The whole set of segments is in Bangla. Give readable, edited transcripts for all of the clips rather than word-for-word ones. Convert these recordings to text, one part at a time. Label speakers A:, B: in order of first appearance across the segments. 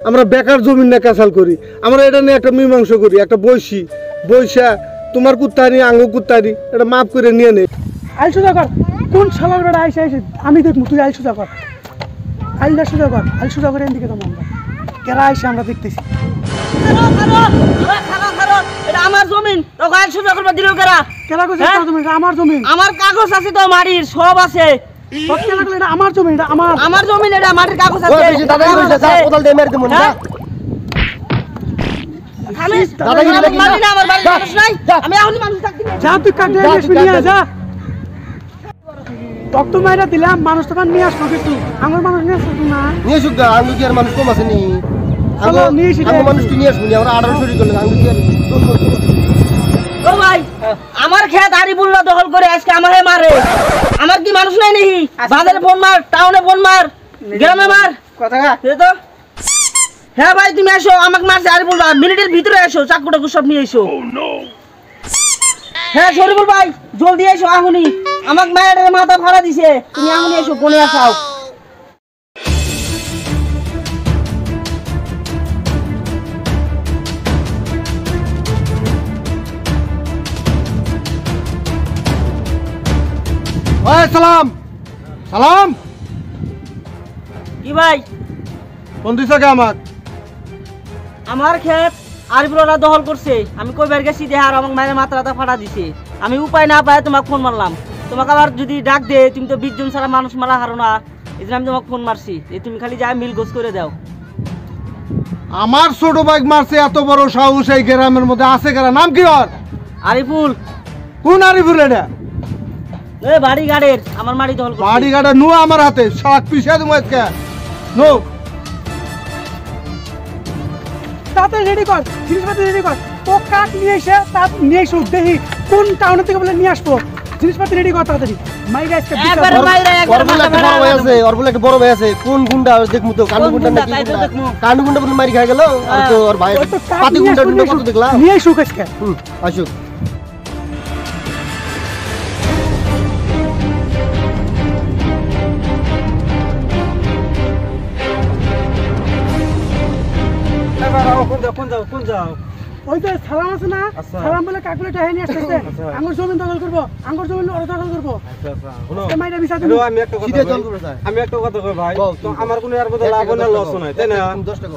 A: আমরা বেকার জমিন না ক্যাসাল করি, আমরা এটা নিয়ে একটা মীমাংসা করি, একটা বৈশা তোমার কুত্তানি আঙ্গ কুত্তানি এটা মাফ করে নিয়ে নে।
B: আইল সোজা কর, কোন শালার বেড়া আইসে আমি দেখবো, তুই আইল সোজা কর, আইলটা সোজা কর, আইল সোজা করে এদিকে যাবো আমরা, কেরা আইসে আমরা দেখতেছি।
C: এটা আমার জমিন, তোকে আইল সোজা করবা দিল কেরা?
B: কেরা কইছে জমি? এটা আমার জমি,
C: আমার কাগজ আছে তো মাটির সব আছে।
B: কেরা লাগলে এটা আমার জমি, এটা
C: আমার জমিন, এটা মাটির কাগজ আছে।
A: দাদাই কইছে যা কোদাল দিয়ে মেরে দেবো না।
C: আমি এখনই মানুষ থাকতে
B: যা, তুই কাটে নিয়ে যা। তক্ত মাইরা দিলাম, মানুষ তো নিয়ে আসবো কিন্তু আমার মানুষ নিয়ে আসবো না।
A: নিয়ে আসুক আঙ্গু কি আর মানুষ কম আছে নি? মানুষ কি নিয়ে আসবো? আমরা 18 শরীর করলে আঙ্গু কি আর
C: ও ভাই, আমার খেত আরিফুল্লাহ দখল করে আজকে আমারে মারে। আমার কি মানুষ নাই নাকি? বাজারে ফোন মার, টাউনে ফোন মার, গ্রামে মার, কথা তো। হ্যাঁ ভাই তুমি আসো, আমাকে মারছে আরিফুল্লাহ, মিনিটের ভিতরে এসো, চাকুটা সব নিয়ে এসো। হ্যাঁ শরীফুল ভাই জলদি এসো, আহুনি আমাকে মায়ের মাথা ফাড়া দিছে, তুমি আহুনি এসো, কোনে আসাও।
A: সালাম সালাম।
C: কি ভাই
A: ফোন দিছ কে আমাক?
C: আমার ক্ষেত আরিফুল্লাহ দখল করছে, আমি কইবার গেছি দেহ আর আমাকে মায়ের মাথা ফাড়া দিছে। আমি উপায় না পাই তোমাকে ফোন মারলাম। তোমাকে আবার যদি ডাক দে, তুমি তো 20 জন ছাড়া মানুষ মারা হারো না, এই জন্য আমি তোমাকে ফোন মারছি যে তুমি খালি যা মিল গোছ করে দাও।
A: আমার ছোট বাইক মারছে, এত বড় সাহস এই গ্রামের মধ্যে আছে কারা? নাম কি ওর?
C: আরিফুল।
A: কোন আরিফুল? এটা
C: বাড়ি গাড়ের, আমার মাটি দখল করছে।
A: বাড়ি গাড়া নো আমার হাতে, শাক পিছে দেবো আজকে। নো
B: তাতে রেডি কর, জিনিসপত্র রেডি কর, তো কাঠ নিয়ে এসে তার নিয়ে এসো, দেখি কোন টাউন থেকে বলে নিয়ে আসবো, জিনিসপত্র রেডি কর তাড়াতাড়ি। মাইরা আজকে
C: একবারে মাইরা একবারে মাথা ফাড়া
A: বড় ভাই আছে, ওর বলে একটা বড় ভাই আছে, কোন গুন্ডা দেখমু তো? কানু গুন্ডা নাকি? কানু গুন্ডা বলে মারি খাই গেল, আর তো ওর ভাই পাতি গুন্ডা কত দেখলাম।
B: নিয়ে এসো আজকে।
A: আসুক। কোন যাও?
B: ওই যে সালাম আছে না, সালাম বলে কাকুলে টাকা নিয়ে আসতেছে, আঙ্গুর জমিন দখল করবো, আঙ্গুর জমিন ওরা দখল করবো। মাইরা বিচার দিবি।
A: আমি একটা কথা কই ভাই, তো আমার কোনো এর বদলে লাভ না লস নাই, তাই না?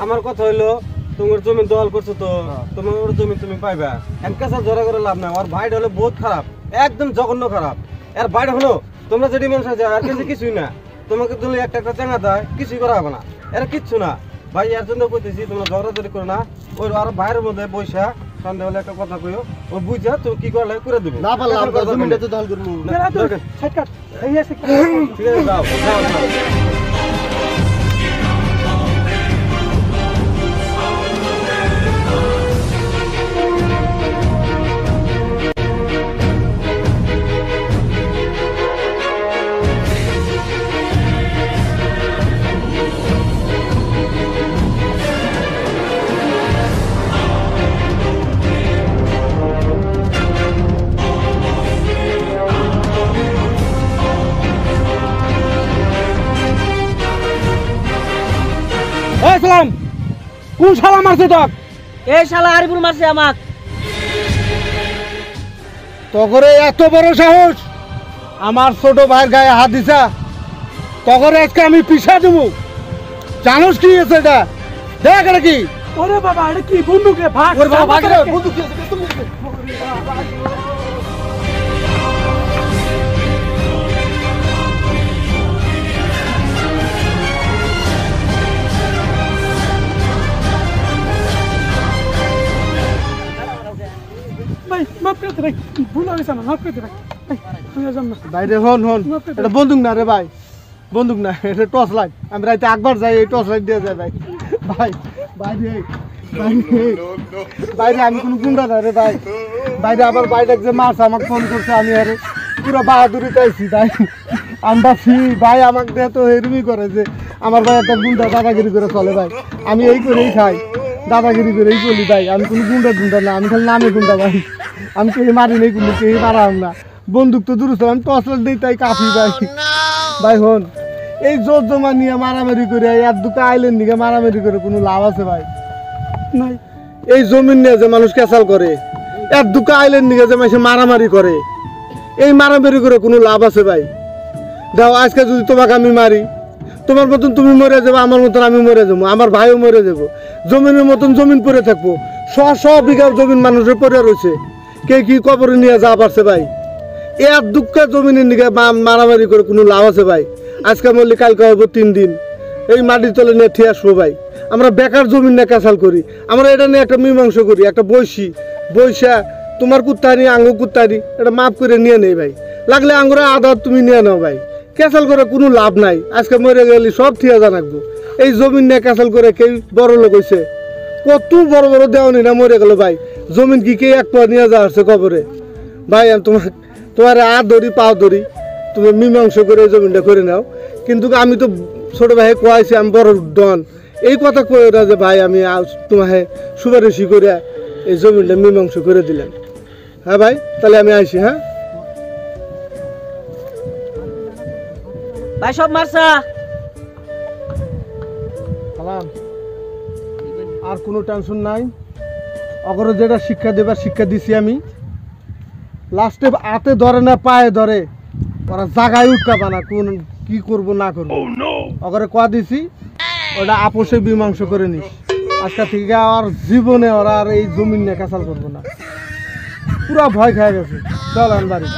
A: আমার কথা হইলো তোমার জমি দখল করছো তো তোমার ওর জমি তুমি পাইবা। এনকাসা জোরা করে লাভ নাই। আর ভাইটা হলো বহুত খারাপ, একদম জঘন্য খারাপ। এর ভাইটা হলো তোমরা যেটি মানুষ আছে আর কিছুই না, তোমাকে তুমি একটা চাঙা দেয়, কিছুই করা হবে না, এরা কিচ্ছু না ভাই। এর জন্য কইতেছি তোমরা ঝগড়াঝড়ি করো না। ওই আর বাইরের মধ্যে বৈশা সন্ধ্যা হলে একটা কথা কইও, ও বুঝা তুমি কি করলে করে দেবো। না পারলাম জমিটা তো দখল করবো।
B: সাইড কাট, এই আছে।
A: ঠিক আছে যাও যাও যাও।
B: সালাম কোন শালা মারছে তোক?
C: এই শালা আরিফুল মারছে আমাক।
A: তগরে এত বড় সাহস, আমার ছোট ভাইয়ের গায়ে হাত দিছা, তগরে আজকে আমি পিছা দেবো। জানোস কি আছে এটা? দেখ এটা কি?
B: ওরে বাবা, এটা কি বন্দুক রে? ভাগ।
A: ওরে বাবা ভাগ রে, বন্দুক কি আছে?
B: ভাই মাফ করে দে ভাই, ভুল হয়ে গেছে আমার, মাফ করে দে ভাই। তুই যাম না
A: ভাই রে, হন হন, এটা বন্দুক না রে ভাই, বন্দুক না, এটা টর্চ লাইট। আমি রাইতে একবার যাই, এই টর্চ লাইট দিয়ে যায় ভাই। ভাই ভাই রে, বাইরে আমি কোনো গুন্ডা না রে ভাই। বাইরে আবার বাইরে যে মারছে আমাকে ফোন করছে, আমি আরে পুরো বাহাদুরি চাইছি তাই আমরা ভাই আমাকে দিয়ে তো এরকমই করে যে আমার ভাই একটা গুন্ডা দাদাগিরি করে চলে ভাই। আমি এই করেই খাই, দাদাগিরি করেই চলি ভাই। আমি কোনো গুন্ডা না, আমি খালি নামে গুন্ডা ভাই। আমি কেউ মারি নেই, কোনো কেউ মারাম না। বন্দুক তো দূর, আমি টর্চ লাইট দিই তাই কাফি ভাই। ভাই হন,
D: এই জোর জমা নিয়ে মারামারি করে আর দুটো আইলেন দিকে মারামারি করে কোনো লাভ আছে ভাই?
B: নাই
D: এই জমিন নিয়ে যে মানুষ ক্যাসাল করে, এক দুটো আইলেন দিকে যে মানুষ মারামারি করে, এই মারামারি করে কোনো লাভ আছে ভাই? দাও আজকে যদি তোমাকে আমি মারি, তোমার মতন তুমি মরে যাবো, আমার মতন আমি মরে যাবো, আমার ভাইও মরে যাবো, জমিনের মতন জমিন পড়ে থাকবো, শ বিঘা জমিন মানুষের পড়ে রয়েছে, কে কি কবরে নিয়ে যা পারছে ভাই? এক দুঃখ জমিনের দিকে মারামারি করে কোনো লাভ আছে ভাই? আজকে মরলে কালকে হবো 3 দিন, এই মাটির তলে নিয়ে ঠিক আসবো ভাই। আমরা বেকার জমিন নিয়ে ক্যাসাল করি, আমরা এটা নিয়ে একটা মীমাংসা করি, একটা বৈশা তোমার কুত্তারি আঙ্গুর কুত্তারি এটা মাপ করে নিয়ে নেই ভাই, লাগলে আঙ্গুরে আদর তুমি নিয়ে নাও ভাই। ক্যাসাল করে কোনো লাভ নাই, আজকে মরে গেলে সব থিয়া জানাকবো। এই জমিন নিয়ে ক্যাসাল করে কেউ বড় লোক হয়েছে, কত বড় বড় দেওয়ানি না মরে গেল ভাই। জমিন কি কে এক পা নিয়ে যাওয়া হচ্ছে কবরে ভাই? আমি তোমার হাত ধরি পাও ধরি, তুমি মীমাংসা করে এই জমিনটা করে নাও। কিন্তু আমি তো ছোট ভাই কোয়াইছি আমি বড় ডন, এই কথা কয়ে না যে ভাই আমি তোমাকে সুপারিশি করে এই জমিনটা মীমাংসা করে দিলেন। হ্যাঁ ভাই, তাহলে আমি আইসি। হ্যাঁ
C: ভাই সব মারছা
D: সালাম, আর কোনো টেনশন নাই। অগরে যেটা শিক্ষা দেবার শিক্ষা দিছি আমি। লাস্টে হাতে ধরে না পায়ে ধরে, ওরা জাগায় উঠকাবা না কোন কি করব না করবো। অগরে কোয়া দিছি ওটা আপোষে মীমাংসা করে নিস। আজকে থেকে আর জীবনে ওরা আর এই জমিন নিয়ে ক্যাসাল করবো না। পুরা ভয় খেয়ে গেছে। চল বাড়ি।